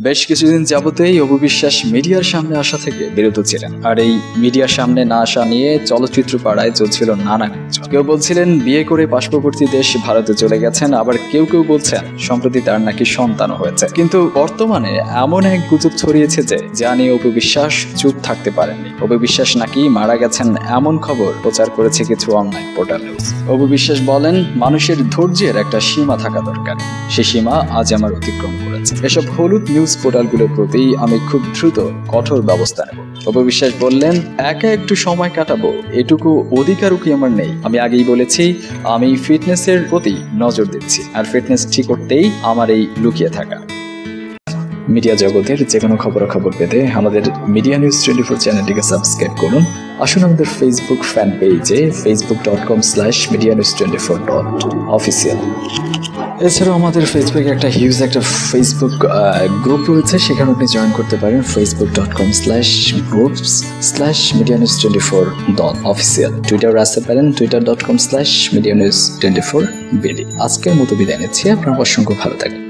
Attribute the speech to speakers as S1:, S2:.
S1: বেশ কিছুদিন যাবতেই অপু বিশ্বাস মিডিয়ার সামনে আসা থেকে বিরত ছিলেন। আর এই মিডিয়ার সামনে না আসা নিয়ে চলচ্চিত্র পাড়ায় চলছিল নানা গুঞ্জন। কেউ বলছিলেন বিয়ে করে পার্শ্ববর্তী দেশ ভারতে চলে গেছেন, আবার কেউ কেউ বলছেন সম্প্রতি তার নাকি সন্তানও হয়েছে। কিন্তু বর্তমানে এমন এক গুজব ছড়িয়েছে যে যা নিয়ে অপু বিশ্বাস চুপ থাকতে পারেননি। অপু বিশ্বাস নাকি মারা গেছেন এমন খবর প্রচার করেছে কিছু online portal news. Apu Biswas বলেন, মানুষের ধৈর্যের একটা সীমা থাকা দরকার, সে সীমা আজ আমার অতিক্রম করেছে। এসব হলুদ নিউজ পোর্টালগুলোর প্রতি আমি খুব দ্রুত কঠোর ব্যবস্থা নেব। অপু বিশ্বাস বললেন, একা একটু সময় কাটাবো এটুকু অধিকারও কি আমার নেই? আমি আগেই বলেছি আমি ফিটনেসের প্রতি নজর দিচ্ছি, আর ফিটনেস ঠিক করতেই আমার এই লুকিয়ে থাকা। মিডিয়া জগতের যে কোনো খবরাখবর পেতে আমাদের মিডিয়া নিউজ 24 চ্যানেলটিকে সাবস্ক্রাইব করুন। আসুন আমাদের ফেসবুক ফ্যান পেজে facebook.com/medianews24.official। এছাড়াও আমাদের ফেসবুকে একটা হিউজ একটা ফেসবুক গ্রুপ রয়েছে, সেখানে আপনি জয়েন করতে পারেন facebook.com/groups/medianews24.official। টুইটার আসতে পারেন twitter.com/medianews24bd। আজকের মতো বিদায় নিচ্ছি, আপনার অসংখ্য ভালো থাকবেন।